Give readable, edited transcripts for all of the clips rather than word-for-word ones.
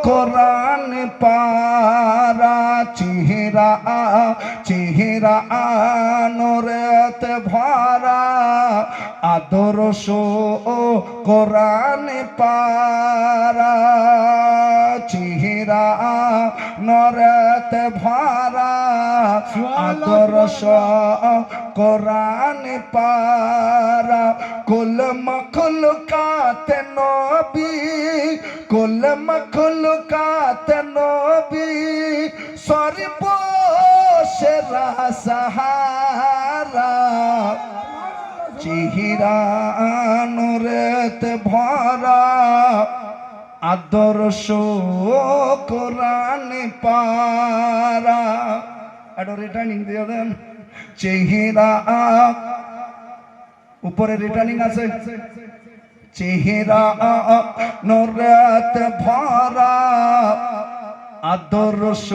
কোরআন পারা চেহারা চেহারা নূরেতে ভরা আদর্শ কোরআন পারা চেহারা নূরেতে ভরা আদর্শ কোরআন পারা কুল মখলুকাত নবী কুল মখলুকাত নবী সর্বশেরা সাহারা চেহারা নূরেতে ভরা আদর্শ কোরআন পারা। এটা রিটার্নিং দিয়ে দেন চেহারা উপরে রিটার্নিং আছে চেহারা নূরেতে ভরা আদর্শ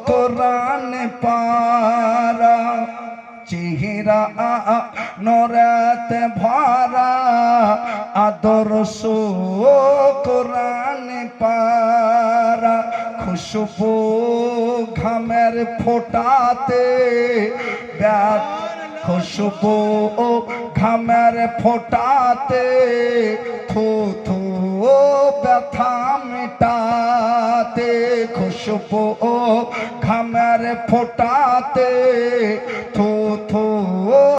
কোরআন পারা চেহারা নূরেতে ভরা আদর্শ কোরআন পারা খুশবু ঘামের ফোটাতে ব্যাত খুশবু ঘামের ফোটাতে থু থু ব্যথা মিটাতে খুশবু ঘামের ফোটাতে থু থু